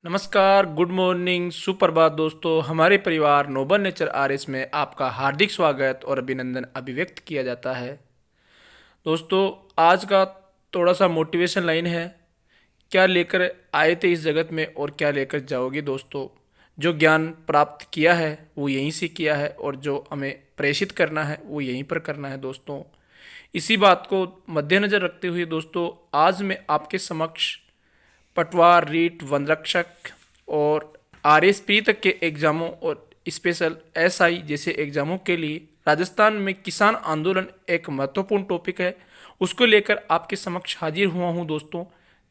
नमस्कार, good morning, सुप्रभात दोस्तों। हमारे परिवार नोबल नेचर आरएस में आपका हार्दिक स्वागत और अभिनंदन अभिव्यक्त किया जाता है। दोस्तों, आज का थोड़ा सा मोटिवेशन लाइन है। क्या लेकर आए थे इस जगत में और क्या लेकर जाओगे दोस्तों। जो ज्ञान प्राप्त किया है वो यहीं से किया है और जो हमें प्रेषित करना है वो यहीं पर करना है दोस्तों। इसी बात को मद्देनज़र रखते हुए दोस्तों, आज मैं आपके समक्ष पटवार, रीट, वनरक्षक और आरएसपी तक के एग्ज़ामों और स्पेशल एसआई जैसे एग्ज़ामों के लिए राजस्थान में किसान आंदोलन एक महत्वपूर्ण टॉपिक है, उसको लेकर आपके समक्ष हाजिर हुआ हूँ दोस्तों।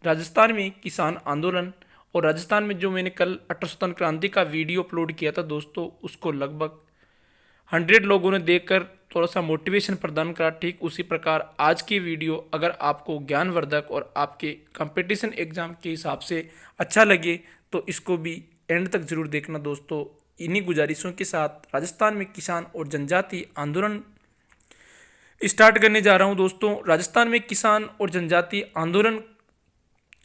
राजस्थान में किसान आंदोलन और राजस्थान में जो मैंने कल अटल स्वतंत्र क्रांति का वीडियो अपलोड किया था दोस्तों, उसको लगभग 100 लोगों ने देखकर थोड़ा सा मोटिवेशन प्रदान करा। ठीक उसी प्रकार आज की वीडियो अगर आपको ज्ञानवर्धक और आपके कंपटीशन एग्जाम के हिसाब से अच्छा लगे तो इसको भी एंड तक जरूर देखना दोस्तों। इन्हीं गुजारिशों के साथ राजस्थान में किसान और जनजाति आंदोलन स्टार्ट करने जा रहा हूं दोस्तों। राजस्थान में किसान और जनजाति आंदोलन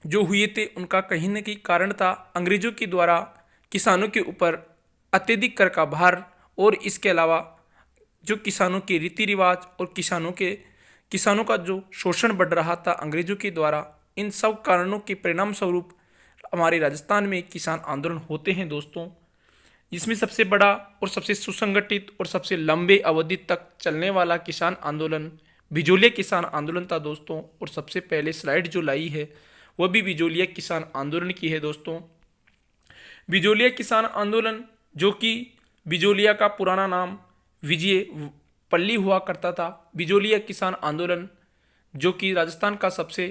जो हुए थे उनका कहीं न कहीं कारण था अंग्रेजों के द्वारा किसानों के ऊपर अत्यधिक कर का भार, और इसके अलावा जो किसानों के रीति रिवाज और किसानों का जो शोषण बढ़ रहा था अंग्रेजों के द्वारा। इन सब कारणों के परिणाम स्वरूप हमारे राजस्थान में किसान आंदोलन होते हैं दोस्तों। इसमें सबसे बड़ा और सबसे सुसंगठित और सबसे लंबे अवधि तक चलने वाला किसान आंदोलन बिजोलिया किसान आंदोलन था दोस्तों। और सबसे पहले स्लाइड जो लाई है वह भी बिजोलिया किसान आंदोलन की है दोस्तों। बिजोलिया किसान आंदोलन, जो कि बिजोलिया का पुराना नाम विजय पल्ली हुआ करता था। बिजोलिया किसान आंदोलन जो कि राजस्थान का सबसे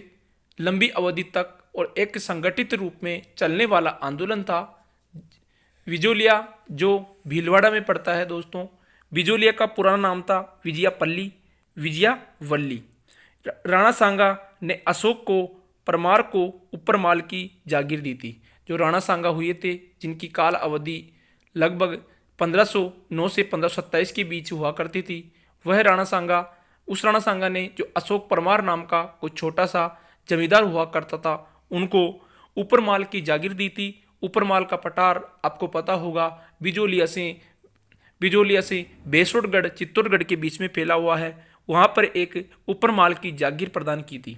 लंबी अवधि तक और एक संगठित रूप में चलने वाला आंदोलन था। बिजोलिया जो भीलवाड़ा में पड़ता है दोस्तों। बिजोलिया का पुराना नाम था विजयापल्ली, विजयावल्ली। राणा सांगा ने अशोक को परमार को ऊपर माल की जागीर दी थी। जो राणा सांगा हुए थे जिनकी काल अवधि लगभग 1509 से 1527 के बीच हुआ करती थी, वह उस राणा सांगा ने जो अशोक परमार नाम का कोई छोटा सा जमींदार हुआ करता था उनको ऊपर माल की जागीर दी थी। ऊपर माल का पठार आपको पता होगा बिजोलिया से बेसोटगढ़ चित्तौड़गढ़ के बीच में फैला हुआ है। वहाँ पर एक ऊपर माल की जागीर प्रदान की थी।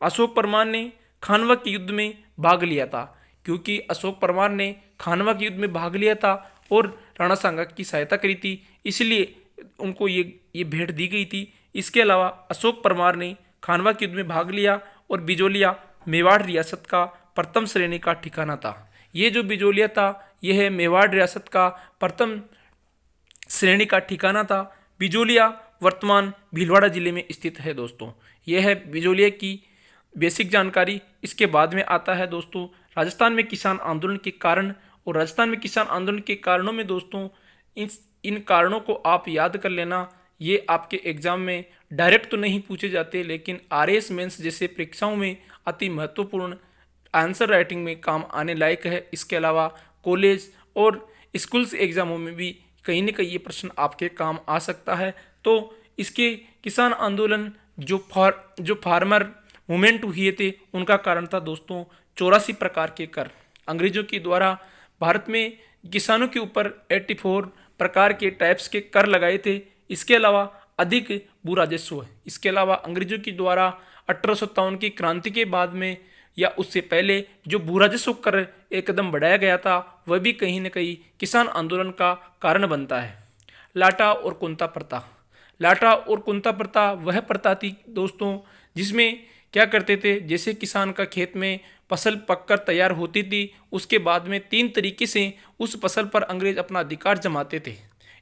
अशोक परमार ने खानवा के युद्ध में भाग लिया था। क्योंकि अशोक परमार ने खानवा के युद्ध में भाग लिया था और राणा सांगा की सहायता करी थी, इसलिए उनको ये भेंट दी गई थी। इसके अलावा अशोक परमार ने खानवा के युद्ध में भाग लिया और बिजोलिया मेवाड़ रियासत का प्रथम श्रेणी का ठिकाना था। ये जो बिजोलिया था यह मेवाड़ रियासत का प्रथम श्रेणी का ठिकाना था। बिजोलिया वर्तमान भीलवाड़ा जिले में स्थित है दोस्तों। यह है बिजोलिया की बेसिक जानकारी। इसके बाद में आता है दोस्तों राजस्थान में किसान आंदोलन के कारण। और राजस्थान में किसान आंदोलन के कारणों में दोस्तों इन कारणों को आप याद कर लेना। ये आपके एग्जाम में डायरेक्ट तो नहीं पूछे जाते, लेकिन आरएएस मेंस जैसे परीक्षाओं में अति महत्वपूर्ण आंसर राइटिंग में काम आने लायक है। इसके अलावा कॉलेज और स्कूल्स एग्जामों में भी कहीं न कहीं ये प्रश्न आपके काम आ सकता है। तो इसके किसान आंदोलन जो फार्मर मूवमेंट हुए थे उनका कारण था दोस्तों 84 प्रकार के कर। अंग्रेजों के द्वारा भारत में किसानों के ऊपर 84 प्रकार के टाइप्स के कर लगाए थे। इसके अलावा अधिक भू राजस्व। इसके अलावा अंग्रेजों के द्वारा 1857 की क्रांति के बाद में या उससे पहले जो भू राजस्व कर एक कदम बढ़ाया गया था वह भी कहीं न कहीं किसान आंदोलन का कारण बनता है। लाटा और कुंता प्रथा। लाटा और कुंता प्रथा वह प्रथा थी दोस्तों जिसमें क्या करते थे, जैसे किसान का खेत में फसल पककर तैयार होती थी, उसके बाद में 3 तरीके से उस फसल पर अंग्रेज अपना अधिकार जमाते थे।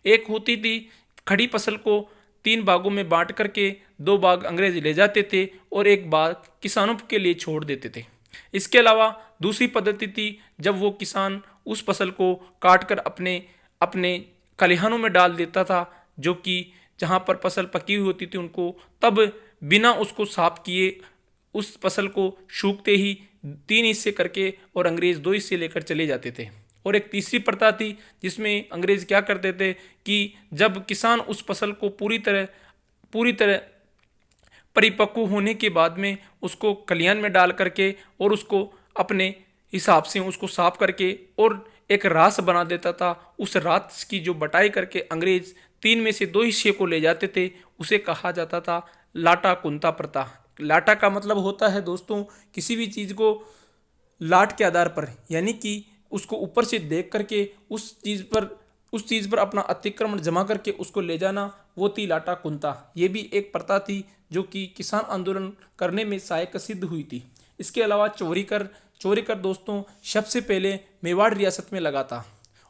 एक होती थी खड़ी फसल को 3 भागों में बांट करके 2 भाग अंग्रेज ले जाते थे और एक भाग किसानों के लिए छोड़ देते थे। इसके अलावा दूसरी पद्धति थी जब वो किसान उस फसल को काट कर अपने खलिहानों में डाल देता था, जो कि जहाँ पर फसल पकी हुई होती थी उनको तब बिना उसको साफ किए उस फसल को सूखते ही 3 हिस्से करके और अंग्रेज 2 हिस्से लेकर चले जाते थे। और एक तीसरी प्रथा थी जिसमें अंग्रेज क्या करते थे कि जब किसान उस फसल को पूरी तरह परिपक्व होने के बाद में उसको खलिहान में डाल करके और उसको अपने हिसाब से उसको साफ करके और एक रास बना देता था। उस रास की जो बटाई करके अंग्रेज 3 में से 2 हिस्से को ले जाते थे, उसे कहा जाता था लाटा कुंता प्रथा। लाटा का मतलब होता है दोस्तों किसी भी चीज़ को लाट के आधार पर, यानी कि उसको ऊपर से देख करके उस चीज़ पर अपना अतिक्रमण जमा करके उसको ले जाना, वो थी लाटा कुंता। ये भी एक प्रथा थी जो कि किसान आंदोलन करने में सहायक सिद्ध हुई थी। इसके अलावा चौरी कर दोस्तों सबसे पहले मेवाड़ रियासत में लगा था,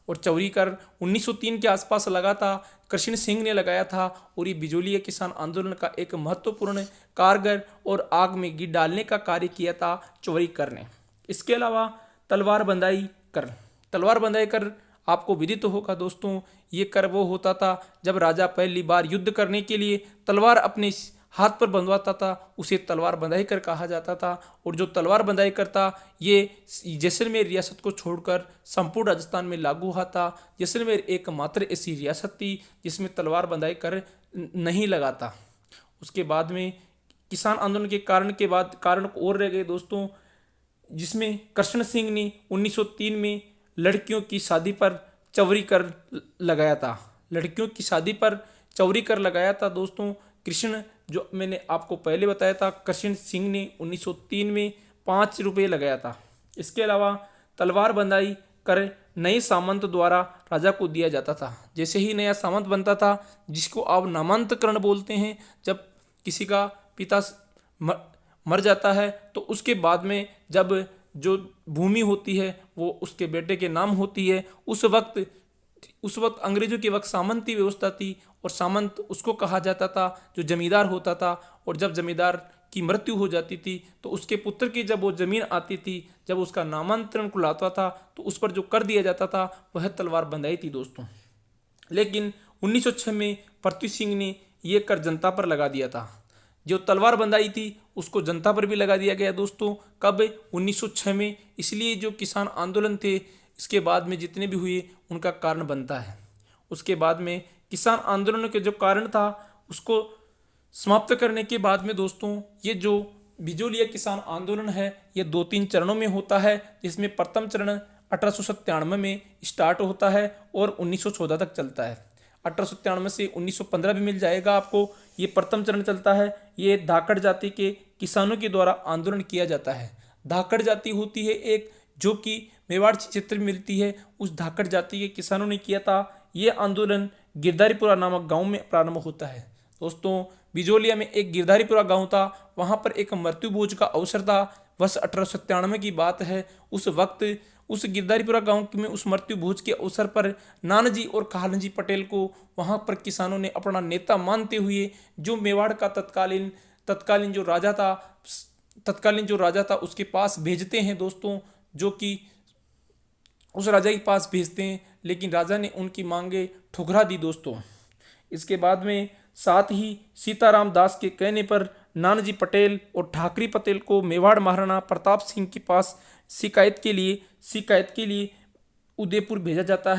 और चौरी कर 1903 के आसपास लगा था। कृष्ण सिंह ने लगाया था, और ये बिजोलिया किसान आंदोलन का एक महत्वपूर्ण कारगर और आग में घी डालने का कार्य किया था चौरी कर ने। इसके अलावा तलवार बंदाई कर आपको विदित होगा दोस्तों। ये कर वो होता था जब राजा पहली बार युद्ध करने के लिए तलवार अपने हाथ पर बंधवाता था, उसे तलवार बंधाई कर कहा जाता था। और जो तलवार बंधाई करता ये जैसलमेर रियासत को छोड़कर संपूर्ण राजस्थान में लागू हुआ था। जैसलमेर एकमात्र ऐसी रियासत थी जिसमें तलवार बंधाई कर नहीं लगा था। उसके बाद में किसान आंदोलन के कारण और रह गए दोस्तों, जिसमें कृष्ण सिंह ने 1903 में लड़कियों की शादी पर चौरी कर लगाया था। दोस्तों कृष्ण, जो मैंने आपको पहले बताया था, कृष्ण सिंह ने 1903 में 5 रुपये लगाया था। इसके अलावा तलवार बंधाई कर नए सामंत द्वारा राजा को दिया जाता था। जैसे ही नया सामंत बनता था, जिसको आप नामांतरण बोलते हैं, जब किसी का पिता मर जाता है तो उसके बाद में जब जो भूमि होती है वो उसके बेटे के नाम होती है। उस वक्त अंग्रेजों के वक्त सामंती व्यवस्था थी, और सामंत उसको कहा जाता था जो जमींदार होता था। और जब जमींदार की मृत्यु हो जाती थी तो उसके पुत्र की जब वो जमीन आती थी, जब उसका नामांतरण कुलाता था, तो उस पर जो कर दिया जाता था वह तलवार बंधाई थी दोस्तों। लेकिन 1906 में पृथ्वी सिंह ने ये कर जनता पर लगा दिया था। जो तलवार बंधाई थी उसको जनता पर भी लगा दिया गया दोस्तों। कब? 1906 में। इसलिए जो किसान आंदोलन थे इसके बाद में जितने भी हुए उनका कारण बनता है। उसके बाद में किसान आंदोलन के जो कारण था उसको समाप्त करने के बाद में दोस्तों, ये जो बिजोलिया किसान आंदोलन है ये 2-3 चरणों में होता है, जिसमें प्रथम चरण 1897 में स्टार्ट होता है और 1914 तक चलता है। 1897 से 1915 भी मिल जाएगा आपको। ये प्रथम चरण चलता है। ये धाकड़ जाति के किसानों के द्वारा आंदोलन किया जाता है। धाकड़ जाति होती है एक, जो कि मेवाड़ क्षेत्र में मिलती है। उस धाकड़ जाति के किसानों ने किया था। ये आंदोलन गिरधारीपुरा नामक गांव में प्रारंभ होता है। दोस्तों बिजोलिया में एक गिरधारीपुरा गांव था, वहां पर एक मृत्यु भोज का अवसर था। वर्ष 1897 की बात है। उस वक्त उस गिरधारीपुरा गांव में उस मृत्यु भोज के अवसर पर नानाजी और कान्हाजी पटेल को वहां पर किसानों ने अपना नेता मानते हुए, जो मेवाड़ का तत्कालीन जो राजा था उसके पास भेजते हैं दोस्तों, जो कि उस राजा के पास भेजते हैं, लेकिन राजा ने उनकी मांगे ठुकरा दी दोस्तों। इसके बाद में साथ ही सीताराम दास के कहने पर नानाजी पटेल और ठाकरी पटेल को मेवाड़ महाराणा प्रताप सिंह के पास शिकायत के लिए उदयपुर भेजा जाता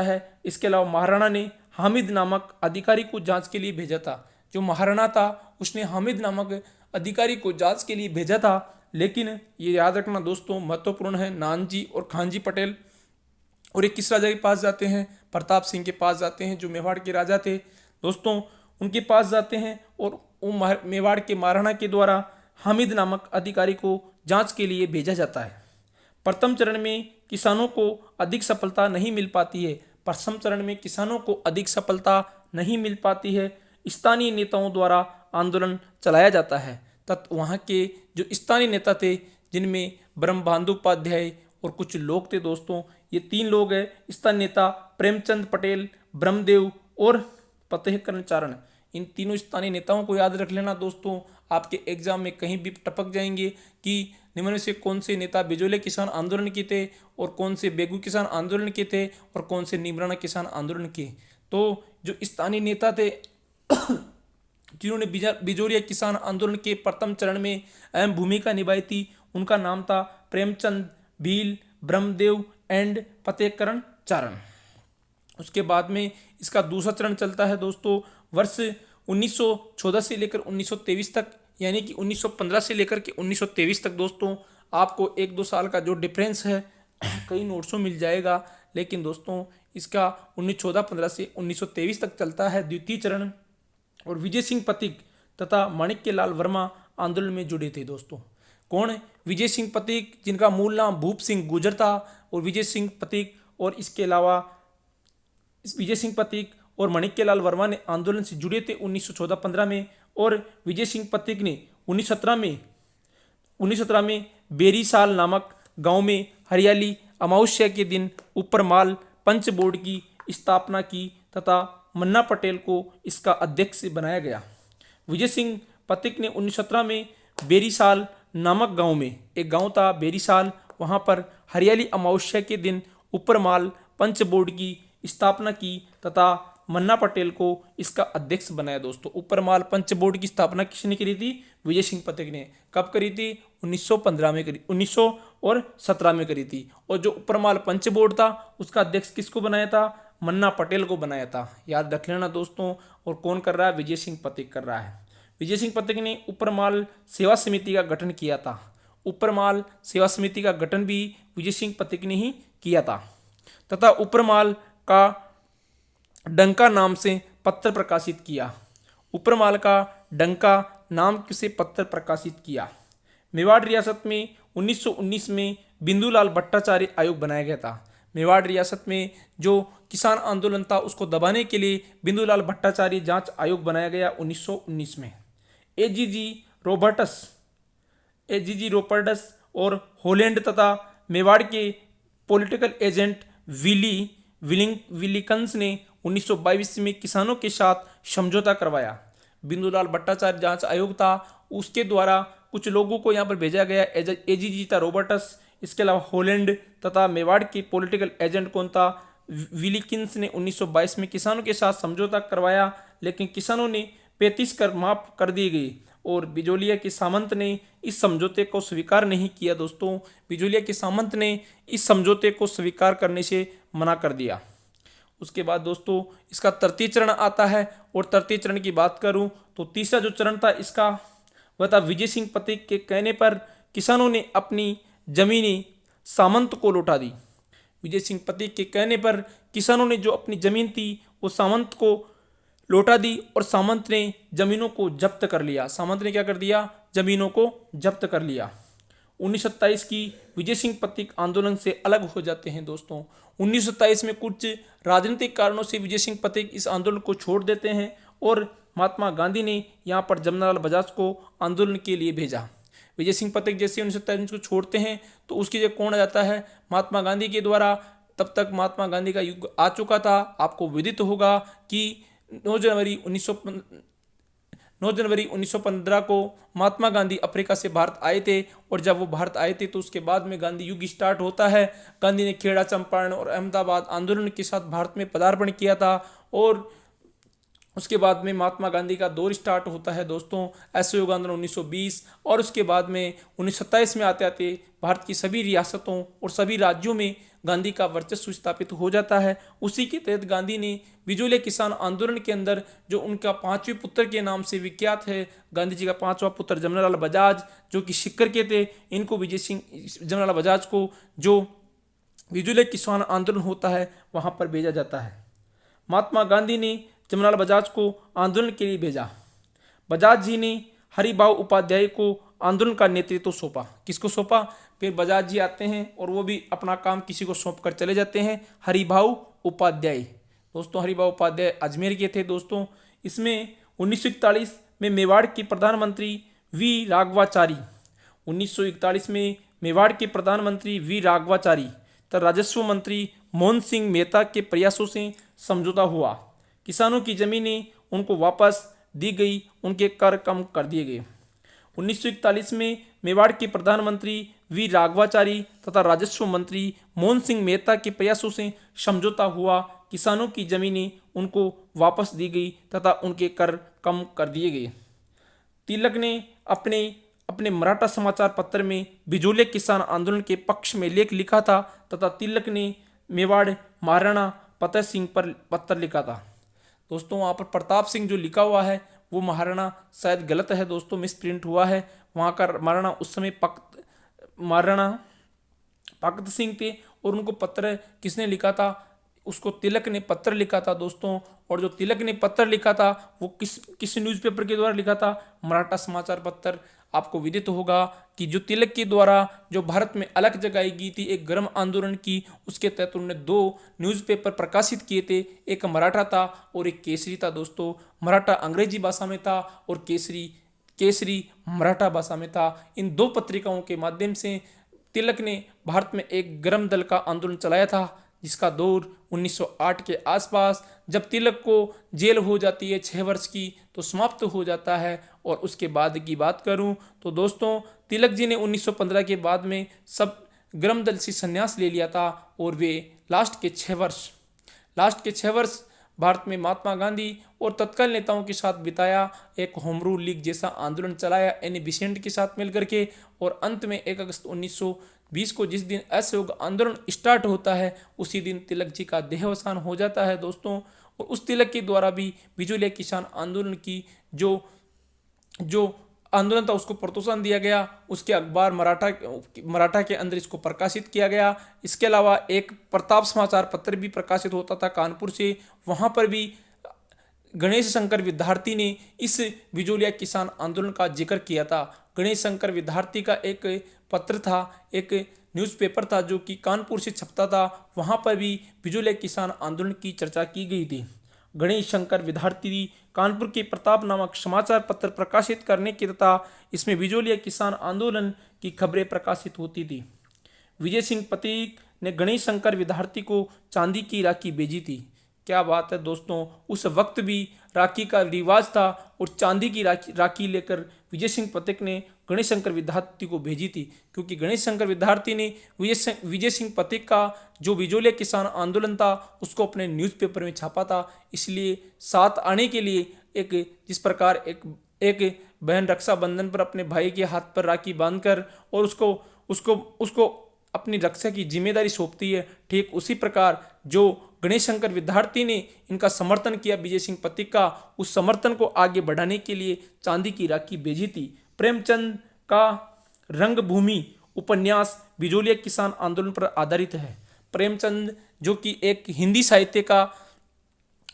है। इसके अलावा महाराणा ने हामिद नामक अधिकारी को जांच के लिए भेजा था। जो महाराणा था उसने हामिद नामक अधिकारी को जांच के लिए भेजा था। लेकिन ये याद रखना दोस्तों, महत्वपूर्ण है, नानजी और खानजी पटेल और एक किस राजा के पास जाते हैं? प्रताप सिंह के पास जाते हैं, जो मेवाड़ के राजा थे दोस्तों। उनके पास जाते हैं और वो मेवाड़ के महाराणा के द्वारा हामिद नामक अधिकारी को जांच के लिए भेजा जाता है। प्रथम चरण में किसानों को अधिक सफलता नहीं मिल पाती है। स्थानीय नेताओं द्वारा आंदोलन चलाया जाता है। वहाँ के जो स्थानीय नेता थे, जिनमें ब्रह्म बंदोपाध्याय और कुछ लोग थे दोस्तों, ये 3 लोग हैं स्थानीय नेता, प्रेमचंद पटेल, ब्रह्मदेव और फतेहकरण चारण। इन तीनों स्थानीय नेताओं को याद रख लेना दोस्तों। आपके एग्जाम में कहीं भी टपक जाएंगे कि निम्न में से कौन से नेता बिजोलिया किसान आंदोलन के थे और कौन से बेगू किसान आंदोलन के थे और कौन से निमराना किसान आंदोलन के। तो जो स्थानीय नेता थे जिन्होंने बिजोलिया किसान आंदोलन के प्रथम चरण में अहम भूमिका निभाई थी, उनका नाम था प्रेमचंद, भील, ब्रह्मदेव एंड फतेहकरण चारण। उसके बाद में इसका दूसरा चरण चलता है दोस्तों वर्ष 1914 से लेकर 1923 तक, यानी कि 1915 से लेकर के 1923 तक दोस्तों आपको 1-2 साल का जो डिफरेंस है कई नोट्सों मिल जाएगा, लेकिन दोस्तों इसका 1914-15 से 1923 तक चलता है द्वितीय चरण। और विजय सिंह पथिक तथा माणिक्य लाल वर्मा आंदोलन में जुड़े थे दोस्तों। कौन? विजय सिंह पथिक, जिनका मूल नाम भूप सिंह गुर्जर था, और विजय सिंह पथिक, और इसके अलावा विजय सिंह पथिक और माणिक्य लाल वर्मा ने आंदोलन से जुड़े थे 1914-15 में। और विजय सिंह पथिक ने 1917 में बेरीसाल नामक गांव में हरियाली अमावस्या के दिन ऊपरमाल पंच बोर्ड की स्थापना की तथा मन्ना पटेल को इसका अध्यक्ष बनाया गया। विजय सिंह पथिक ने 1917 में बेरीसाल नामक गांव में, एक गांव था बेरीसाल, वहां पर हरियाली अमावस्या के दिन ऊपरमाल पंच बोर्ड की स्थापना की तथा मन्ना पटेल को इसका अध्यक्ष बनाया दोस्तों। ऊपरमाल पंच बोर्ड की स्थापना किसने करी थी? विजय सिंह पथिक ने। कब करी थी? 1915 में करी, 1917 में करी थी। और जो ऊपरमाल पंच बोर्ड था उसका अध्यक्ष किसको बनाया था? मन्ना पटेल को बनाया था। याद रख लेना दोस्तों। और कौन कर रहा है? विजय सिंह पथिक कर रहा है। विजय सिंह पथिक ने ऊपरमाल सेवा समिति का गठन किया था। ऊपरमाल सेवा समिति का गठन भी विजय सिंह पथिक ने ही किया था तथा ऊपरमाल का डंका नाम से पत्र प्रकाशित किया। ऊपरमाल का डंका नाम से पत्र प्रकाशित किया। मेवाड़ रियासत में 1919 में बिंदुलाल भट्टाचार्य आयोग बनाया गया था। मेवाड़ रियासत में जो किसान आंदोलन था उसको दबाने के लिए बिंदुलाल भट्टाचार्य जांच आयोग बनाया गया 1919 में। एजीजी रोबर्टस और हॉलैंड तथा मेवाड़ के पॉलिटिकल एजेंट विलिकंस ने 1922 में किसानों के साथ समझौता करवाया। बिंदुलाल भट्टाचार्य जांच आयोग था, उसके द्वारा कुछ लोगों को यहाँ पर भेजा गया। एजीजी था रोबर्टस, इसके अलावा हॉलैंड तथा मेवाड़ के पॉलिटिकल एजेंट कौन था? विलिकिंस ने 1922 में किसानों के साथ समझौता करवाया, लेकिन किसानों ने 35 कर माफ कर दिए गए और बिजोलिया के सामंत ने इस समझौते को स्वीकार नहीं किया दोस्तों। बिजोलिया के सामंत ने इस समझौते को स्वीकार करने से मना कर दिया। उसके बाद दोस्तों इसका तृतीय चरण आता है, और तृतीय चरण की बात करूं तो तीसरा जो चरण था इसका वह था विजय सिंह पथिक के कहने पर किसानों ने अपनी जमीनें सामंत को लौटा दी। विजय सिंह पथिक के कहने पर किसानों ने जो अपनी जमीन थी वो सामंत को लौटा दी और सामंत ने जमीनों को जब्त कर लिया। सामंत ने क्या कर दिया? जमीनों को जब्त कर लिया। 1927 की विजय सिंह पथिक आंदोलन से अलग हो जाते हैं दोस्तों। 1927 में कुछ राजनीतिक कारणों से विजय सिंह पथिक इस आंदोलन को छोड़ देते हैं और महात्मा गांधी ने यहाँ पर जमनालाल बजाज को आंदोलन के लिए भेजा। विजय सिंह पथिक जैसे 1927 को छोड़ते हैं तो उसकी जगह कौन आ जाता है? महात्मा गांधी के द्वारा। तब तक महात्मा गांधी का युग आ चुका था। आपको विदित होगा कि 9 जनवरी 1915 को महात्मा गांधी अफ्रीका से भारत आए थे, और जब वो भारत आए थे तो उसके बाद में गांधी युग स्टार्ट होता है। गांधी ने खेड़ा, चंपारण और अहमदाबाद आंदोलन के साथ भारत में पदार्पण किया था, और उसके बाद में महात्मा गांधी का दौर स्टार्ट होता है दोस्तों, असहयोग आंदोलन 1920। और उसके बाद में 1927 में आते आते भारत की सभी रियासतों और सभी राज्यों में गांधी का वर्चस्व स्थापित हो जाता है। उसी के तहत गांधी ने बिजोलिया किसान आंदोलन के अंदर, जो उनका 5वें पुत्र के नाम से विख्यात है, गांधी जी का 5वां पुत्र जमनालाल बजाज जो कि सिक्कर के थे, इनको जमनालाल बजाज को जो बिजोलिया किसान आंदोलन होता है वहाँ पर भेजा जाता है। महात्मा गांधी ने जमनालाल बजाज को आंदोलन के लिए भेजा। बजाज जी ने हरिभाऊ उपाध्याय को आंदोलन का नेतृत्व सौंपा। किसको सौंपा? फिर बजाज जी आते हैं और वो भी अपना काम किसी को सौंप कर चले जाते हैं, हरिभाऊ उपाध्याय। दोस्तों हरिभाऊ उपाध्याय अजमेर के थे दोस्तों। इसमें 1941 में मेवाड़ के प्रधानमंत्री वी राघवाचारी 1941 में मेवाड़ के प्रधानमंत्री वी राघवाचारी तथा राजस्व मंत्री मोहन सिंह मेहता के प्रयासों से समझौता हुआ। किसानों की जमीनें उनको वापस दी गई, उनके कर कम कर दिए गए। 1941 में मेवाड़ के प्रधानमंत्री वी राघवाचारी तथा राजस्व मंत्री मोहन सिंह मेहता के प्रयासों से समझौता हुआ। किसानों की जमीनें उनको वापस दी गई तथा उनके कर कम कर दिए गए। तिलक ने अपने मराठा समाचार पत्र में बिजोलिया किसान आंदोलन के पक्ष में लेख लिखा था तथा तिलक ने मेवाड़ महाराणा फतेह सिंह पर पत्र लिखा था। दोस्तों वहाँ पर प्रताप सिंह जो लिखा हुआ है वो महाराणा शायद गलत है दोस्तों, मिस प्रिंट हुआ है। वहाँ का महाराणा उस समय महाराणा भगत सिंह थे और उनको पत्र किसने लिखा था? उसको तिलक ने पत्र लिखा था दोस्तों। और जो तिलक ने पत्र लिखा था वो किस न्यूज़पेपर के द्वारा लिखा था? मराठा समाचार पत्र। आपको विदित होगा कि जो तिलक के द्वारा जो भारत में अलग जगाई गई थी एक गर्म आंदोलन की, उसके तहत उन्होंने 2 न्यूज़पेपर प्रकाशित किए थे। एक मराठा था और एक केसरी था दोस्तों। मराठा अंग्रेजी भाषा में था और केसरी केसरी मराठा भाषा में था। इन 2 पत्रिकाओं के माध्यम से तिलक ने भारत में एक गर्म दल का आंदोलन चलाया था, जिसका दौर 1908 के आसपास, जब तिलक को जेल हो जाती है 6 वर्ष की, तो समाप्त हो जाता है। और उसके बाद की बात करूं तो दोस्तों तिलक जी ने 1915 के बाद में सब गर्म दल से संन्यास ले लिया था और वे लास्ट के 6 वर्ष भारत में महात्मा गांधी और तत्काल नेताओं के साथ बिताया। एक होम रूल लीग जैसा आंदोलन चलाया एनी बिसेंट के साथ मिलकर के। और अंत में 1 अगस्त 1920 को जिस दिन असहयोग आंदोलन स्टार्ट होता है उसी दिन तिलक जी का देहावसान हो जाता है दोस्तों। और उस तिलक के द्वारा भी बिजूलिया किसान आंदोलन की जो आंदोलन था उसको प्रोत्साहन दिया गया। उसके अखबार मराठा के अंदर इसको प्रकाशित किया गया। इसके अलावा एक प्रताप समाचार पत्र भी प्रकाशित होता था कानपुर से, वहाँ पर भी गणेश शंकर विद्यार्थी ने इस बिजूलिया किसान आंदोलन का जिक्र किया था। गणेश शंकर विद्यार्थी का एक पत्र था, एक न्यूज़पेपर था जो कि कानपुर से छपता था, वहाँ पर भी बिजूलिया किसान आंदोलन की चर्चा की गई थी। गणेश शंकर विद्यार्थी कानपुर के प्रताप नामक समाचार पत्र प्रकाशित करने की तथा इसमें बिजूलिया किसान आंदोलन की खबरें प्रकाशित होती थी। विजय सिंह पथिक ने गणेश शंकर विद्यार्थी को चांदी की राखी भेजी थी। क्या बात है दोस्तों, उस वक्त भी राखी का रिवाज था और चांदी की राखी लेकर विजय सिंह पथिक ने गणेश शंकर विद्यार्थी को भेजी थी, क्योंकि गणेश शंकर विद्यार्थी ने विजय सिंह पथिक का जो बिजूलिया किसान आंदोलन था उसको अपने न्यूज़पेपर में छापा था। इसलिए साथ आने के लिए जिस प्रकार एक बहन रक्षाबंधन पर अपने भाई के हाथ पर राखी बांधकर और उसको अपनी रक्षा की जिम्मेदारी सौंपती है, ठीक उसी प्रकार जो गणेश शंकर विद्यार्थी ने इनका समर्थन किया विजय सिंह पथिक का, उस समर्थन को आगे बढ़ाने के लिए चांदी की राखी भेजी थी। प्रेमचंद का रंगभूमि उपन्यास बिजूलिया किसान आंदोलन पर आधारित है। प्रेमचंद जो कि एक हिंदी साहित्य का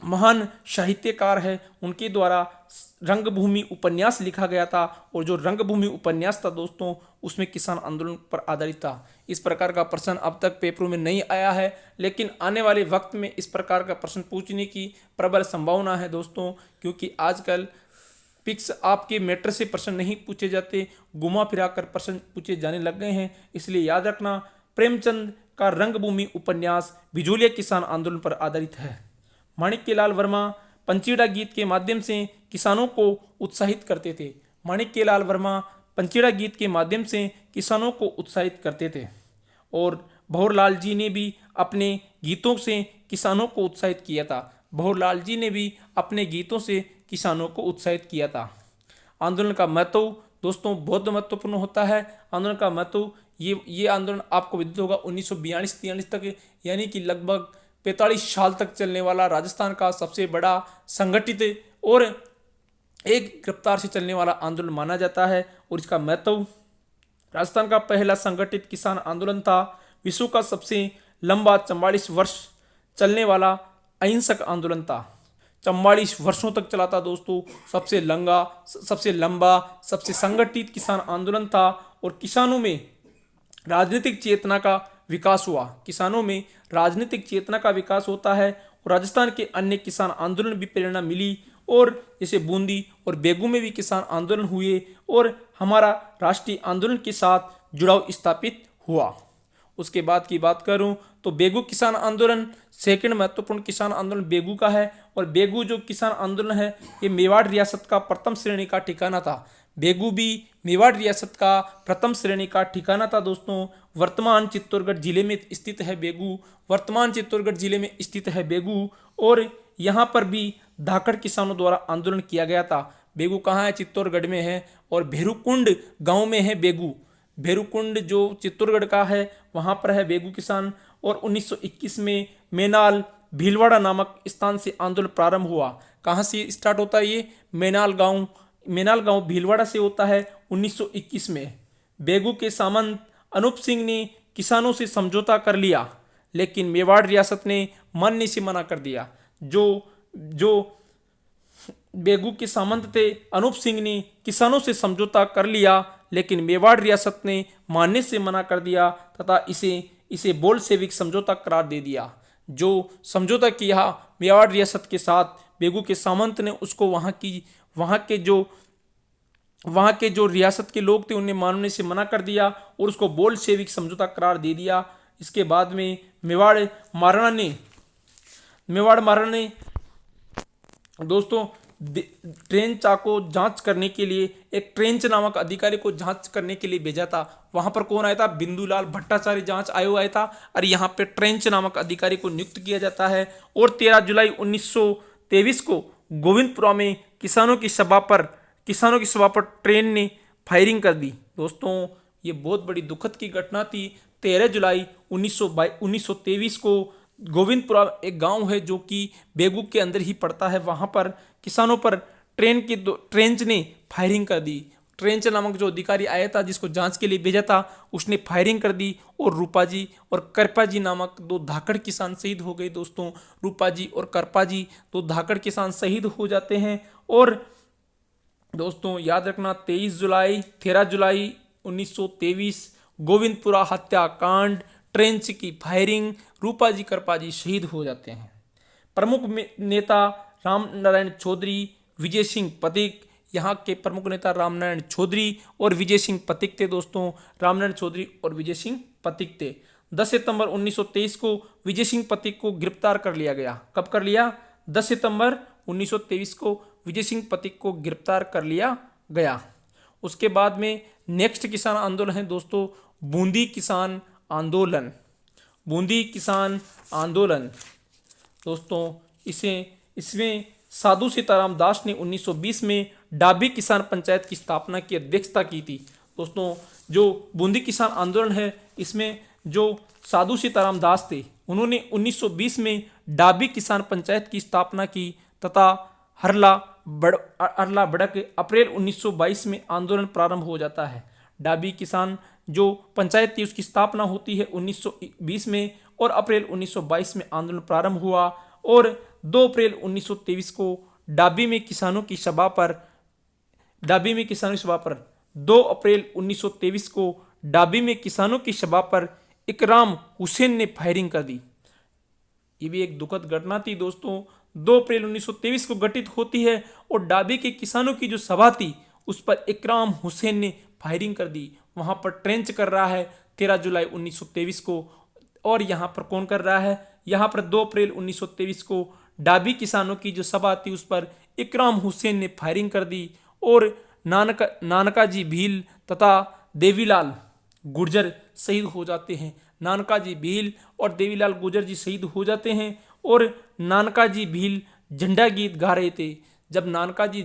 महान साहित्यकार है, उनके द्वारा रंगभूमि उपन्यास लिखा गया था और जो रंगभूमि उपन्यास था दोस्तों उसमें किसान आंदोलन पर आधारित था। इस प्रकार का प्रश्न अब तक पेपरों में नहीं आया है, लेकिन आने वाले वक्त में इस प्रकार का प्रश्न पूछने की प्रबल संभावना है दोस्तों, क्योंकि आजकल फिक्स आपके मैटर से प्रश्न नहीं पूछे जाते, घुमा फिरा कर प्रश्न पूछे जाने लग गए हैं। इसलिए याद रखना, प्रेमचंद का रंगभूमि उपन्यास बिजूलिया किसान आंदोलन पर आधारित है। माणिक्यलाल वर्मा पंचीड़ा गीत के माध्यम से किसानों को उत्साहित करते थे। माणिक्यलाल वर्मा पंचीड़ा गीत के माध्यम से किसानों को उत्साहित करते थे और भंवरलाल जी ने भी अपने गीतों से किसानों को उत्साहित किया था। भंवरलाल जी ने भी अपने गीतों से किसानों को उत्साहित किया था। आंदोलन का महत्व दोस्तों बहुत महत्वपूर्ण होता है। आंदोलन का महत्व ये आंदोलन आपको विदित होगा 1942-43 तक, यानी कि लगभग 45 साल तक चलने वाला राजस्थान का सबसे बड़ा संगठित और एक रफ्तार से चलने वाला आंदोलन माना जाता है। और इसका महत्व, राजस्थान का पहला संगठित किसान आंदोलन था। विश्व का सबसे लंबा 44 वर्ष चलने वाला अहिंसक आंदोलन था। 44 वर्षों तक चला था दोस्तों। सबसे लंबा सबसे संगठित किसान आंदोलन था और किसानों में राजनीतिक चेतना का विकास हुआ। किसानों में राजनीतिक चेतना का विकास होता है और राजस्थान के अन्य किसान आंदोलन भी प्रेरणा मिली, और जैसे बूंदी और बेगू में भी किसान आंदोलन हुए और हमारा राष्ट्रीय आंदोलन के साथ जुड़ाव स्थापित हुआ। उसके बाद की बात करूं तो बेगू किसान आंदोलन सेकंड महत्वपूर्ण किसान आंदोलन बेगू का है। और बेगू जो किसान आंदोलन है ये मेवाड़ रियासत का प्रथम श्रेणी का ठिकाना था। बेगू भी मेवाड़ रियासत का प्रथम श्रेणी का ठिकाना था दोस्तों। वर्तमान चित्तौड़गढ़ जिले में स्थित है बेगू। और यहाँ पर भी धाकड़ किसानों द्वारा आंदोलन किया गया था। बेगू कहाँ है? चित्तौड़गढ़ में है और भेरूकुंड गांव में है बेगू। भेरूकुंड जो चित्तौड़गढ़ का है वहाँ पर है बेगू किसान। और 1921 में मेनाल भीलवाड़ा नामक स्थान से आंदोलन प्रारंभ हुआ। कहाँ से स्टार्ट होता है ये? मेनाल गांव भीलवाड़ा से होता है 1921 में। बेगू के सामंत अनूप सिंह ने किसानों से समझौता कर लिया, लेकिन मेवाड़ रियासत ने मानने से मना कर दिया। जो जो बेगू के सामंत थे अनूप सिंह ने किसानों से समझौता कर लिया, लेकिन मेवाड़ रियासत ने मानने से मना कर दिया तथा इसे बोल्शेविक समझौता करार दे दिया। जो समझौता किया मेवाड़ रियासत के साथ बेगू के सामंत ने, उसको वहाँ के जो रियासत के लोग थे उन्हें मानने से मना कर दिया और उसको बोल्शेविक समझौता करार दे दिया। इसके बाद में मेवाड़ महाराणा ने दोस्तों ट्रेंच को जांच करने के लिए एक ट्रेंच नामक अधिकारी को जांच करने के लिए भेजा था। वहां पर कौन आया था? बिंदुलाल भट्टाचार्य जांच आयोग आया था और यहाँ पे ट्रेंच नामक अधिकारी को नियुक्त किया जाता है। और 13 जुलाई 1923 को गोविंदपुरा में किसानों की सभा पर ट्रेन ने फायरिंग कर दी। दोस्तों ये बहुत बड़ी दुखद की घटना थी। 13 जुलाई 1923 को गोविंदपुरा एक गांव है जो कि बेगू के अंदर ही पड़ता है, वहां पर किसानों पर ट्रेंच ने फायरिंग कर दी। ट्रेंच नामक जो अधिकारी आया था जिसको जांच के लिए भेजा था, उसने फायरिंग कर दी और रूपाजी और करपाजी नामक दो धाकड़ किसान शहीद हो गए। दोस्तों रूपाजी और करपाजी दो धाकड़ किसान शहीद हो जाते हैं। और दोस्तों याद रखना 13 जुलाई 1923 गोविंदपुरा हत्याकांड, ट्रेंच की फायरिंग, रूपाजी करपाजी शहीद हो जाते हैं। प्रमुख नेता रामनारायण चौधरी, विजय सिंह पथिक, यहाँ के प्रमुख नेता रामनारायण चौधरी और विजय सिंह पथिक थे। दोस्तों रामनारायण चौधरी और विजय सिंह पथिक थे। 10 सितंबर 1923 को विजय सिंह पथिक को गिरफ्तार कर लिया गया। कब कर लिया? 10 सितंबर 1923 को विजय सिंह पथिक को गिरफ्तार कर लिया गया। उसके बाद में नेक्स्ट किसान आंदोलन है दोस्तों बूंदी किसान आंदोलन। दोस्तों इसमें साधु सीताराम दास ने 1920 में डाबी किसान पंचायत की स्थापना की अध्यक्षता की थी। दोस्तों जो बूंदी किसान आंदोलन है इसमें जो साधु सीताराम दास थे उन्होंने 1920 में डाबी किसान पंचायत की स्थापना की तथा हरला बड़क अप्रैल 1922 में आंदोलन प्रारंभ हो जाता है। डाबी किसान जो पंचायत थी उसकी स्थापना होती है 1920 में और अप्रैल 1922 में आंदोलन प्रारंभ हुआ। और 2 अप्रैल 1923 को डाबी में किसानों की सभा पर 2 अप्रैल 1923 को डाबी में किसानों की सभा पर इकराम हुसैन ने फायरिंग कर दी। ये भी एक दुखद घटना थी दोस्तों। 2 अप्रैल 1923 को घटित होती है और डाबी के किसानों की जो सभा थी उस पर इकराम हुसैन ने फायरिंग कर दी। वहां पर ट्रेंच कर रहा है 13 जुलाई 1923 को। और यहाँ पर कौन कर रहा है? यहाँ पर 2 अप्रैल 1923 को डाबी किसानों की जो सभा थी उस पर इकराम हुसैन ने फायरिंग कर दी और नानका जी भील तथा देवीलाल गुर्जर शहीद हो जाते हैं। नानका जी भील और देवीलाल गुर्जर जी शहीद हो जाते हैं। और नानका जी भील झंडा गीत गा रहे थे। जब नानक जी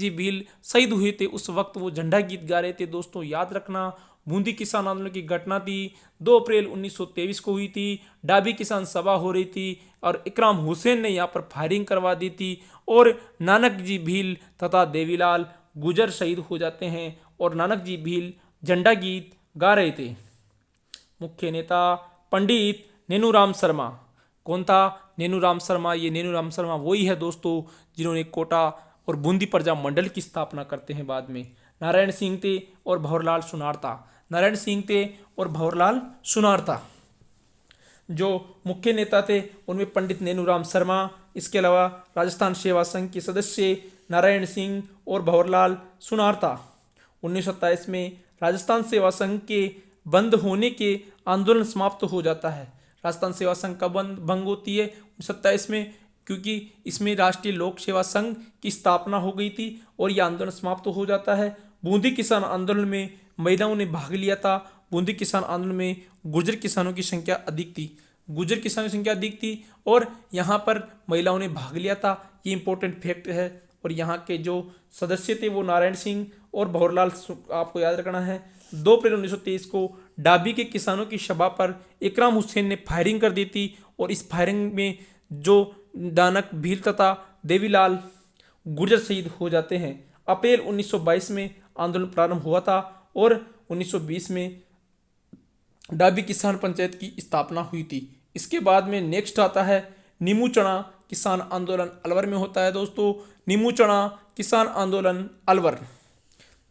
भील शहीद हुए थे उस वक्त वो झंडा गीत गा रहे थे। दोस्तों याद रखना बूंदी किसान आंदोलन की घटना थी 2 अप्रैल 1923 को हुई थी। डाबी किसान सभा हो रही थी और इकराम हुसैन ने यहाँ पर फायरिंग करवा दी थी और नानक जी भील तथा देवीलाल गुजर शहीद हो जाते हैं और नानक जी भील झंडा गीत गा रहे थे। मुख्य नेता पंडित नेनूराम शर्मा। कौन था? नेनूराम शर्मा। ये नेनूराम शर्मा वही है दोस्तों जिन्होंने कोटा और बूंदी प्रजा मंडल की स्थापना करते हैं बाद में। नारायण सिंह थे और भंवरलाल सुनारता जो मुख्य नेता थे उनमें पंडित नेनूराम शर्मा, इसके अलावा राजस्थान सेवा संघ के सदस्य नारायण सिंह और भंवरलाल सुनारता। 1927 में राजस्थान सेवा संघ के बंद होने के आंदोलन समाप्त हो जाता है। राजस्थान सेवा संघ का भंग होती है 1927 में, क्योंकि इसमें राष्ट्रीय लोक सेवा संघ की स्थापना हो गई थी और यह आंदोलन समाप्त हो जाता है। बूंदी किसान आंदोलन में महिलाओं ने भाग लिया था। बूंदी किसान आंदोलन में गुर्जर किसानों की संख्या अधिक थी और यहाँ पर महिलाओं ने भाग लिया था। ये इंपॉर्टेंट फैक्ट है। और यहाँ के जो सदस्य थे वो नारायण सिंह और भंवरलाल, आपको याद रखना है। 2 अप्रैल 1923 को डाबी के किसानों की सभा पर इकराम हुसैन ने फायरिंग कर दी थी और इस फायरिंग में जो नानक भील तथा देवीलाल गुर्जर शहीद हो जाते हैं। अप्रैल 1922 में आंदोलन प्रारंभ हुआ था और 1920 में डाबी किसान पंचायत की स्थापना हुई थी। इसके बाद में नेक्स्ट आता है नीमू चना किसान आंदोलन अलवर में होता है दोस्तों। नीमू चना किसान आंदोलन अलवर।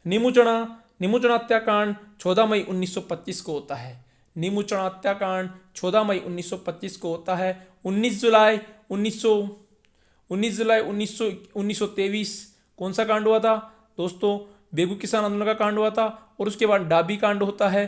नीमू चना हत्याकांड 14 मई 1925 को होता है। नीमू चना हत्याकांड 14 मई 1925 को होता है। 19 जुलाई 1923 कौन सा कांड हुआ था दोस्तों? बेगू किसान आंदोलन का कांड हुआ था। और उसके बाद डाबी कांड होता है।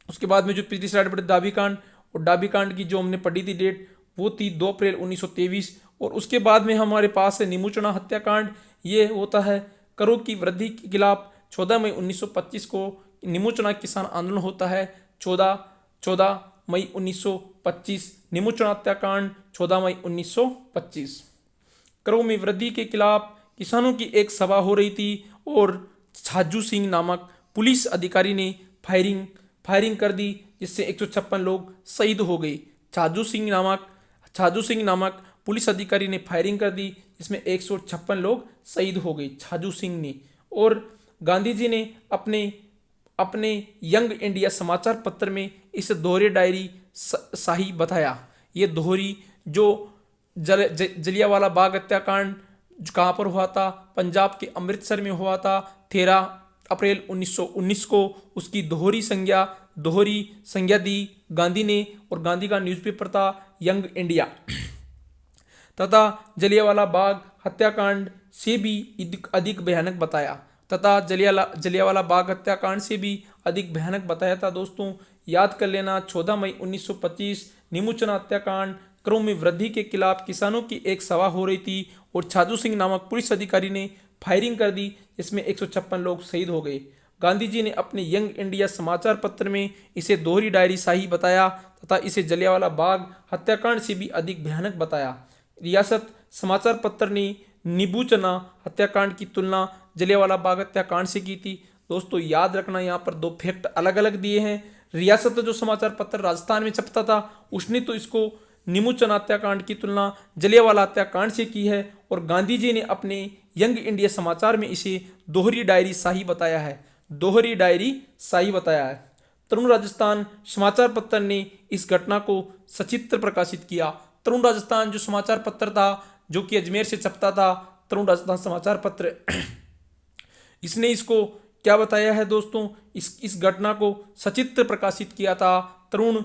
उसके बाद में जो पीछे स्लाइड पर डाबी कांड, और डाबी कांड की जो हमने पढ़ी थी डेट वो थी 2 अप्रैल 1923। और उसके बाद में हमारे पास है नीमू चना हत्याकांड। ये होता है करों की वृद्धि के खिलाफ 14 मई 1925 को नीमू चना किसान आंदोलन होता है। 14 मई 1925 नीमू चना हत्याकांड 14 मई 1925। करों में वृद्धि के खिलाफ किसानों की एक सभा हो रही थी और छाजू सिंह नामक पुलिस अधिकारी ने फायरिंग कर दी, जिससे 156 लोग शहीद हो गए। छाजू सिंह नामक पुलिस अधिकारी ने फायरिंग कर दी, जिसमें 156 लोग शहीद हो गए छाजू सिंह ने। और गांधी जी ने अपने यंग इंडिया समाचार पत्र में इस दोहरे डायरी शाही बताया। ये दोहरी जो जलियांवाला बाग हत्याकांड कहाँ पर हुआ था? पंजाब के अमृतसर में हुआ था। 13 अप्रैल 1919 को उसकी दोहरी संज्ञा दी गांधी ने। और गांधी का न्यूज़पेपर था यंग इंडिया। तथा जलियांवाला बाग हत्याकांड से भी अधिक भयानक बताया था दोस्तों। याद कर लेना 14 मई 1925 नीमू चना हत्याकांड। क्रम में वृद्धि के खिलाफ किसानों की एक सभा हो रही थी और छाजू सिंह नामक पुलिस अधिकारी ने फायरिंग कर दी, जिसमें 156 लोग शहीद हो गए। गांधी जी ने अपने यंग इंडिया समाचार पत्र में इसे दोहरी डायरी शाही बताया तथा इसे जलियांवाला बाग हत्याकांड से भी अधिक भयानक बताया। रियासत समाचार पत्र ने नींबू चना हत्याकांड की तुलना जलियांवाला बाग हत्याकांड से की थी। दोस्तों याद रखना, यहाँ पर 2 फैक्ट अलग अलग दिए हैं। रियासत जो समाचार पत्र राजस्थान में छपता था उसने तो इसको नींबू चना हत्याकांड की तुलना जलियांवाला हत्याकांड से की है, और गांधी जी ने अपने यंग इंडिया समाचार में इसे दोहरी डायरी शाही बताया है। तरुण राजस्थान समाचार पत्र ने इस घटना को सचित्र प्रकाशित किया। तरुण राजस्थान जो समाचार पत्र था जो कि अजमेर से छपता था, तरुण राजस्थान समाचार पत्र इसने इसको क्या बताया है दोस्तों? इस घटना को सचित्र प्रकाशित किया था तरुण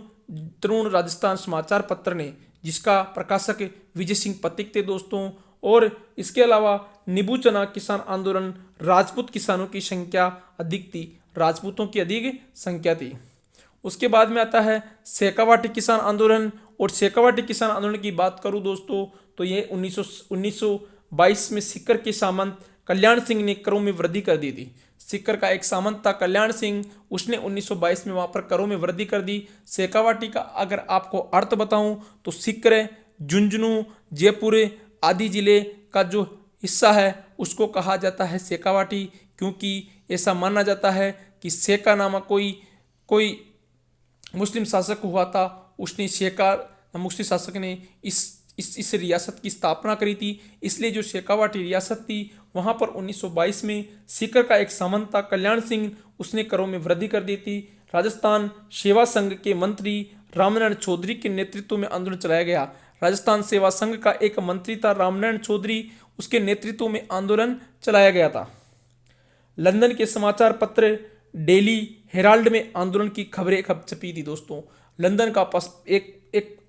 राजस्थान समाचार पत्र ने, जिसका प्रकाशक विजय सिंह पथिक थे दोस्तों। और इसके अलावा नींबू चना किसान आंदोलन राजपूत किसानों की संख्या अधिक थी, राजपूतों की अधिक संख्या थी। उसके बाद में आता है शेखावाटी किसान आंदोलन। और शेखावाटी किसान आंदोलन की बात करूं दोस्तों तो ये 1922 में सीकर के सामंत कल्याण सिंह ने करों में वृद्धि कर दी थी। सीकर का एक सामंत था कल्याण सिंह, उसने 1922 में वहाँ पर करों में वृद्धि कर दी। शेखावाटी का अगर आपको अर्थ बताऊं तो सीकर, झुंझुनू, जयपुर आदि जिले का जो हिस्सा है उसको कहा जाता है शेखावाटी, क्योंकि ऐसा माना जाता है कि शेखा नामक कोई मुस्लिम शासक हुआ था, उसने मुस्लिम शासक ने इस रियासत की स्थापना करी थी। इसलिए जो शेखावाटी रियासत थी वहाँ पर 1922 में सीकर का एक सामंत था कल्याण सिंह, उसने करों में वृद्धि कर दी थी। राजस्थान सेवा संघ के मंत्री रामनारायण चौधरी के नेतृत्व में आंदोलन चलाया गया। राजस्थान सेवा संघ का एक मंत्री था रामनारायण चौधरी, उसके नेतृत्व में आंदोलन चलाया गया था। लंदन के समाचार पत्र डेली हेराल्ड में आंदोलन की खबरें छपी थी दोस्तों। लंदन का एक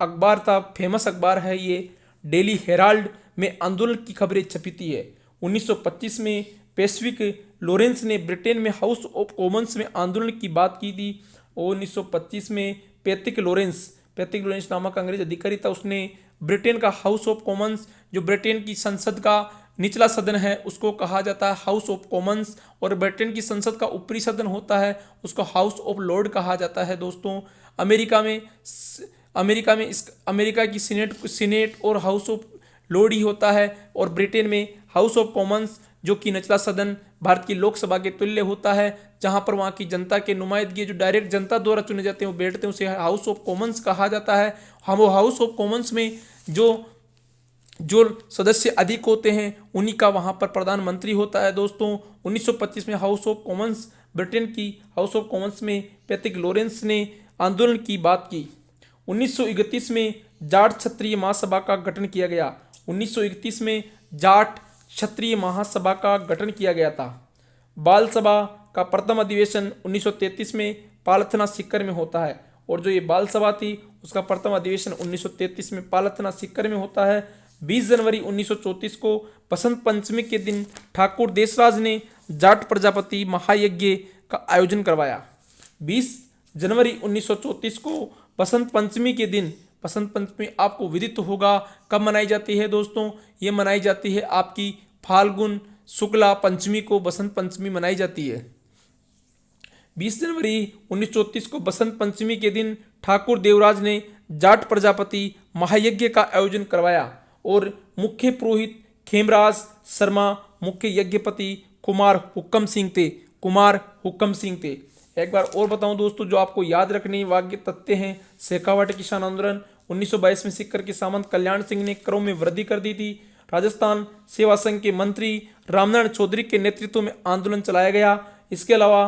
अखबार था, फेमस अखबार है ये, डेली हेराल्ड में आंदोलन की खबरें छपी थी है। 1925 में पेसिफिक लॉरेंस ने ब्रिटेन में हाउस ऑफ कॉमन्स में आंदोलन की बात की थी। और 1925 में पैट्रिक लॉरेंस नामक अंग्रेज अधिकारी था, उसने ब्रिटेन का हाउस ऑफ कॉमन्स, जो ब्रिटेन की संसद का निचला सदन है उसको कहा जाता है हाउस ऑफ कॉमन्स, और ब्रिटेन की संसद का ऊपरी सदन होता है उसको हाउस ऑफ लॉर्ड कहा जाता है दोस्तों। अमेरिका की सीनेट और हाउस ऑफ लॉर्ड ही होता है, और ब्रिटेन में हाउस ऑफ कॉमन्स जो कि निचला सदन भारत की लोकसभा के तुल्य होता है, जहां पर वहां की जनता के नुमाइंदगी जो डायरेक्ट जनता द्वारा चुने जाते हैं वो बैठते हैं, उसे हाउस ऑफ कॉमन्स कहा जाता है। हम वो हाउस ऑफ कॉमन्स में जो जो सदस्य अधिक होते हैं उन्हीं का वहाँ पर प्रधानमंत्री होता है दोस्तों। 1925 में हाउस ऑफ कॉमन्स, ब्रिटेन की हाउस ऑफ कॉमन्स में पैट्रिक लॉरेंस ने आंदोलन की बात की। 1931 में जाट क्षत्रिय महासभा का गठन किया गया। 1931 में जाट क्षत्रिय महासभा का गठन किया गया था। बाल सभा का प्रथम अधिवेशन 1933 में पालथना सीकर में होता है। और जो ये बाल सभा थी उसका प्रथम अधिवेशन 1933 में पालथना सीकर में होता है। 20 जनवरी 1934 को बसंत पंचमी के दिन ठाकुर देशराज ने जाट प्रजापति महायज्ञ का आयोजन करवाया। 20 जनवरी 1934 को बसंत पंचमी के दिन, बसंत पंचमी आपको विदित होगा कब मनाई जाती है दोस्तों, ये मनाई जाती है आपकी फाल्गुन शुक्ला पंचमी को बसंत पंचमी मनाई जाती है। 20 जनवरी 1934 को बसंत पंचमी के दिन ठाकुर देवराज ने जाट प्रजापति महायज्ञ का आयोजन करवाया और मुख्य पुरोहित खेमराज शर्मा, मुख्य यज्ञपति कुमार हुक्म सिंह थे। कुमार हुक्म सिंह थे। एक बार और बताऊं दोस्तों, जो आपको याद रखने वाक्य तथ्य हैं। शेखावाटी किसान आंदोलन 1922 में सीकर के सामंत कल्याण सिंह ने करों में वृद्धि कर दी थी। राजस्थान सेवा संघ के मंत्री रामनारायण चौधरी के नेतृत्व में आंदोलन चलाया गया। इसके अलावा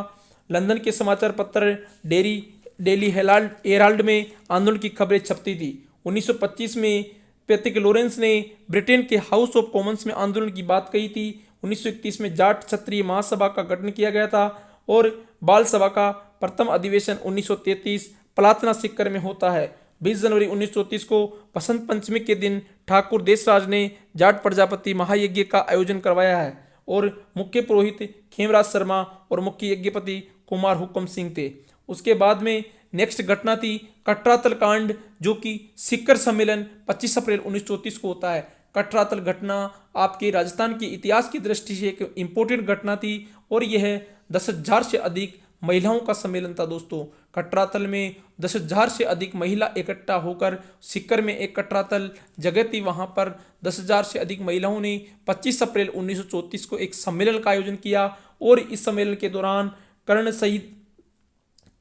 लंदन के समाचार पत्र डेली हेराल्ड में आंदोलन की खबरें छपती थी। 1925 में पैट्रिक लॉरेंस ने ब्रिटेन के हाउस ऑफ कॉमन्स में आंदोलन की बात कही थी। 1931 में जाट क्षत्रिय महासभा का गठन किया गया था और बाल सभा का प्रथम अधिवेशन 1933 पलातना सीकर में होता है। 20 जनवरी 1934 को बसंत पंचमी के दिन ठाकुर देशराज ने जाट प्रजापति महायज्ञ का आयोजन करवाया है और मुख्य पुरोहित खेमराज शर्मा और मुख्य यज्ञपति कुमार हुक्म सिंह थे। उसके बाद में नेक्स्ट घटना थी कटरातल कांड, जो कि सीकर सम्मेलन 25 अप्रैल 1934 को होता है। कटरातल घटना आपके राजस्थान के इतिहास की दृष्टि से एक इम्पोर्टेंट घटना थी और यह 10,000 से अधिक महिलाओं का सम्मेलन था दोस्तों। कटरातल में 10,000 से अधिक महिला इकट्ठा होकर सीकर में एक कटरातल जगह थी, वहां पर 10,000 से अधिक महिलाओं ने 25 अप्रैल 1934 को एक सम्मेलन का आयोजन किया और इस सम्मेलन के दौरान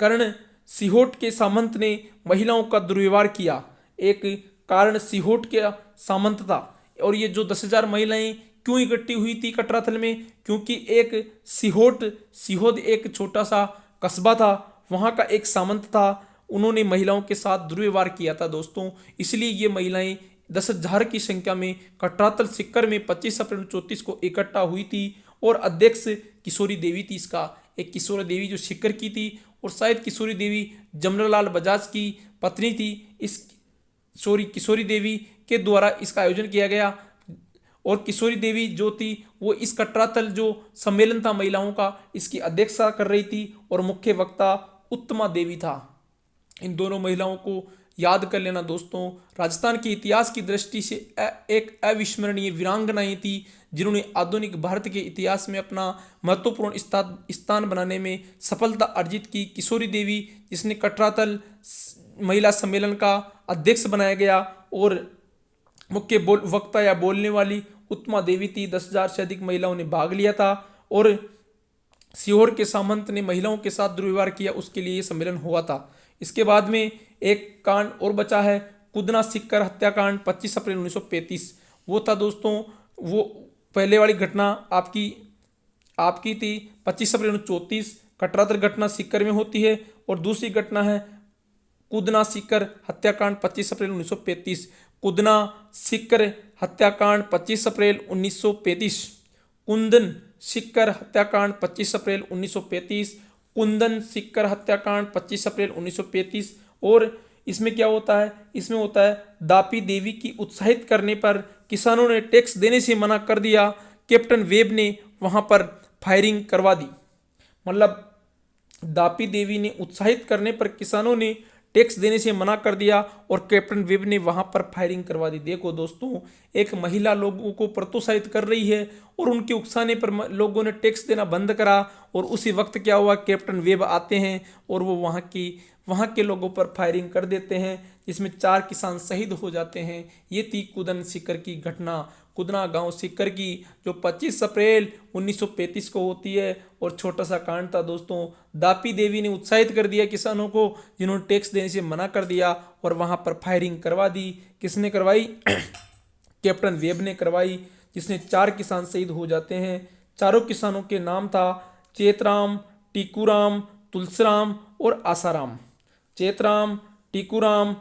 कर्ण सिहोट के सामंत ने महिलाओं का दुर्व्यवहार किया। एक कारण सिहोट के सामंत था और ये जो 10,000 महिलाएं क्यों इकट्ठी हुई थी कटरातल में, क्योंकि एक सिहोद एक छोटा सा कस्बा था, वहाँ का एक सामंत था, उन्होंने महिलाओं के साथ दुर्व्यवहार किया था दोस्तों। इसलिए ये महिलाएं 10,000 की संख्या में कटरातल सीकर में 25 अप्रैल 1934 को इकट्ठा हुई थी और अध्यक्ष किशोरी देवी थी। इसका एक किशोरी देवी जो सीकर की थी और शायद किशोरी देवी जमनालाल बजाज की पत्नी थी। इस किशोरी देवी के द्वारा इसका आयोजन किया गया और किशोरी देवी जो थी वो इस कटरातल जो सम्मेलन था महिलाओं का, इसकी अध्यक्षता कर रही थी और मुख्य वक्ता उत्तमा देवी था। इन दोनों महिलाओं को याद कर लेना दोस्तों। राजस्थान के इतिहास की दृष्टि से एक अविस्मरणीय वीरांगनाएं थी जिन्होंने आधुनिक भारत के इतिहास में अपना महत्वपूर्ण स्थान बनाने में सफलता अर्जित की। किशोरी देवी जिसने कटरातल महिला सम्मेलन का अध्यक्ष बनाया गया और मुख्य वक्ता या बोलने वाली उत्तमा देवी थी। 10,000 से अधिक महिलाओं ने भाग लिया था और सीहोर के सामंत ने महिलाओं के साथ दुर्व्यवहार किया, उसके लिए ये सम्मेलन हुआ था। इसके बाद में एक कांड और बचा है, कुदना सीकर हत्याकांड 25 अप्रैल 1935। वो था दोस्तों, वो पहले वाली घटना आपकी थी 25 अप्रैल 1934, कटरातल घटना सीकर में होती है और दूसरी घटना है कुदना सीकर हत्याकांड 25 अप्रैल 1935। कुदना सीकर हत्याकांड 25 अप्रैल 1935। कुंदन सीकर हत्याकांड 25 अप्रैल 1935। कुंदन सीकर हत्याकांड 25 अप्रैल 1935। और इसमें क्या होता है, इसमें होता है दापी देवी की उत्साहित करने पर किसानों ने टैक्स देने से मना कर दिया। कैप्टन वेब ने वहां पर फायरिंग करवा दी। मतलब दापी देवी ने उत्साहित करने पर किसानों ने टैक्स देने से मना कर दिया और कैप्टन वेब ने वहां पर फायरिंग करवा दी। देखो दोस्तों, एक महिला लोगों को प्रोत्साहित कर रही है और उनके उकसाने पर लोगों ने टैक्स देना बंद करा और उसी वक्त क्या हुआ, कैप्टन वेब आते हैं और वो वहाँ के लोगों पर फायरिंग कर देते हैं, जिसमें 4 किसान शहीद हो जाते हैं। ये थी कुदन सीकर की घटना, कुदना गांव सीकर की, जो 25 अप्रैल 1935 को होती है और छोटा सा कांड था दोस्तों। दापी देवी ने उत्साहित कर दिया किसानों को जिन्होंने टैक्स देने से मना कर दिया और वहां पर फायरिंग करवा दी। किसने करवाई? कैप्टन वेब ने करवाई, जिसने 4 किसान शहीद हो जाते हैं। चारों किसानों के नाम था चेतराम, टीकूराम, तुलसीराम और आसाराम। चेतराम, टीकूराम,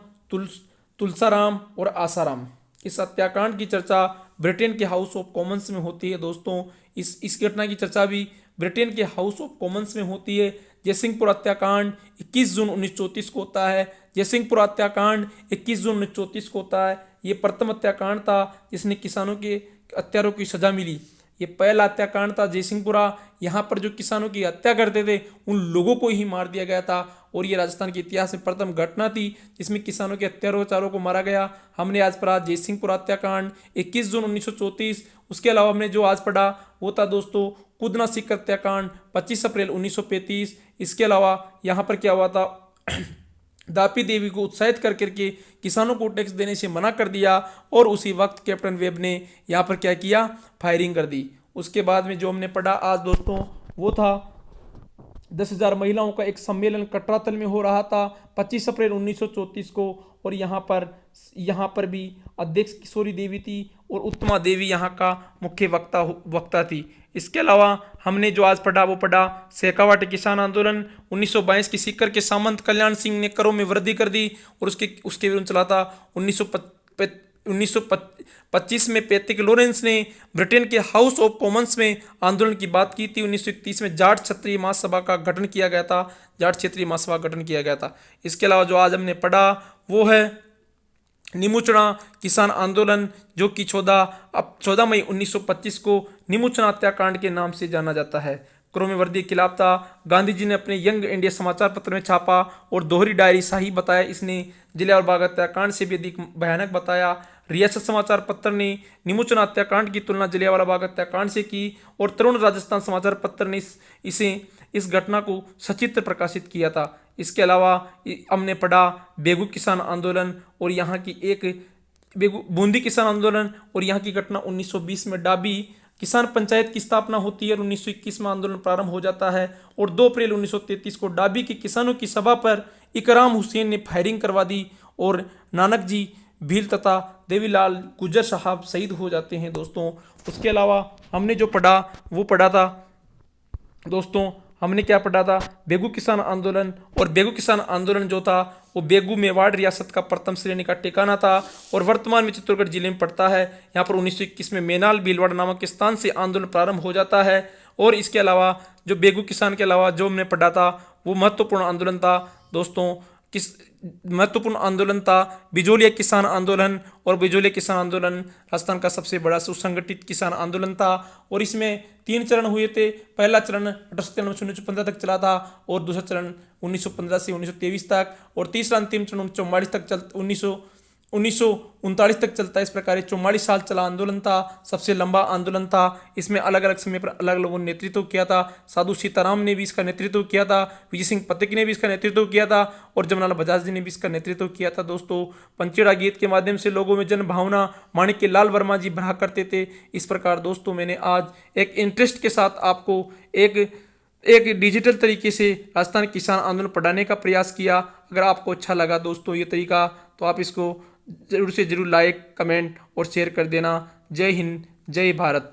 तुलसाराम और आसाराम। इस हत्याकांड की चर्चा ब्रिटेन के हाउस ऑफ कॉमन्स में होती है दोस्तों। इस घटना की चर्चा भी ब्रिटेन के हाउस ऑफ कॉमन्स में होती है। जयसिंहपुर हत्याकांड 21 जून 1934 को होता है। जयसिंहपुर हत्याकांड 21 जून 1934 को होता है। ये प्रथम हत्याकांड था जिसने किसानों के हत्यारों की सजा मिली। ये पहला हत्याकांड था जयसिंहपुरा। यहाँ पर जो किसानों की हत्या करते थे उन लोगों को ही मार दिया गया था और ये राजस्थान के इतिहास में प्रथम घटना थी जिसमें किसानों के हत्यारों को मारा गया। हमने आज पढ़ा जयसिंहपुर हत्याकांड 21 जून 1934। उसके अलावा हमने जो आज पढ़ा वो था दोस्तों कुदना सिख हत्याकांड 25 अप्रैल 1935। इसके अलावा यहाँ पर क्या हुआ था दापी देवी को उत्साहित कर करके किसानों को टैक्स देने से मना कर दिया और उसी वक्त कैप्टन वेब ने यहाँ पर क्या किया, फायरिंग कर दी। उसके बाद में जो हमने पढ़ा आज दोस्तों वो था 10,000 महिलाओं का एक सम्मेलन कटरातल में हो रहा था 25 अप्रैल 1934 को। और यहाँ पर भी अध्यक्ष किशोरी देवी थी और उत्तमा देवी यहाँ का मुख्य वक्ता थी। इसके अलावा हमने जो आज पढ़ा वो पढ़ा शेखावाटी किसान आंदोलन 1922 की सीकर के सामंत कल्याण सिंह ने करों में वृद्धि कर दी और उसके विरुद्ध चला था। 1925 में पैत्रिक लॉरेंस ने ब्रिटेन के हाउस ऑफ कॉमन्स में आंदोलन की बात की थी। 1931 में जाट क्षत्रिय महासभा का गठन किया गया था। जाट क्षेत्रीय महासभा का गठन किया गया था। इसके अलावा जो आज हमने पढ़ा वो है निमुचना किसान आंदोलन, जो कि 14 मई 1925 को निमुचना हत्याकांड के नाम से जाना जाता है। क्रोमेवर्दी के खिलाफ था। गांधी जी ने अपने यंग इंडिया समाचार पत्र में छापा और दोहरी डायरी शाही बताया। इसने जलियांवाला बाग हत्याकांड से भी अधिक भयानक बताया। रियासत समाचार पत्र ने निमुचना हत्याकांड की तुलना जलियांवाला बाग हत्याकांड से की और तरुण राजस्थान समाचार पत्र ने इस घटना को सचित्र प्रकाशित किया था। इसके अलावा हमने पढ़ा बेगू किसान आंदोलन और यहाँ की बूंदी किसान आंदोलन और यहाँ की घटना 1920 में डाबी किसान पंचायत की स्थापना होती है और 1921 में आंदोलन प्रारंभ हो जाता है। और 2 अप्रैल 1933 को डाबी के किसानों की सभा पर इकराम हुसैन ने फायरिंग करवा दी और नानक जी भील तथा देवीलाल गुजर साहब शहीद हो जाते हैं दोस्तों। उसके अलावा हमने जो पढ़ा वो पढ़ा था दोस्तों, हमने क्या पढ़ा था बेगू किसान आंदोलन। और बेगू किसान आंदोलन जो था वो बेगू मेवाड़ रियासत का प्रथम श्रेणी का ठिकाना था और वर्तमान में चित्तौड़गढ़ जिले में पड़ता है। यहाँ पर 1921 में मेनाल भीलवाड़ा नामक स्थान से आंदोलन प्रारंभ हो जाता है। और इसके अलावा जो बेगू किसान के अलावा जो हमने पढ़ा था वो महत्वपूर्ण आंदोलन था दोस्तों। महत्वपूर्ण आंदोलन था बिजोलिया किसान आंदोलन। और बिजोलिया किसान आंदोलन राजस्थान का सबसे बड़ा सुसंगठित किसान आंदोलन था और इसमें 3 चरण हुए थे। पहला चरण 1893 से 1915 तक चला था और दूसरा चरण 1915 से 1923 तक और तीसरा अंतिम चरण 1939 तक चलता है। इस प्रकार 44 साल चला आंदोलन था, सबसे लंबा आंदोलन था। इसमें अलग अलग समय पर अलग लोगों ने नेतृत्व किया था। साधु सीताराम ने भी इसका नेतृत्व किया था, विजय सिंह पथिक ने भी इसका नेतृत्व किया था और जमनालाल बजाज जी ने भी इसका नेतृत्व किया था दोस्तों। पंचेड़ा गीत के माध्यम से लोगों में जन भावना माणिक्य लाल वर्मा जी भरा करते थे। इस प्रकार दोस्तों मैंने आज एक इंटरेस्ट के साथ आपको एक डिजिटल तरीके से राजस्थान किसान आंदोलन पढ़ाने का प्रयास किया। अगर आपको अच्छा लगा दोस्तों ये तरीका तो आप इसको जरूर से जरूर लाइक, कमेंट और शेयर कर देना। जय हिंद, जय भारत।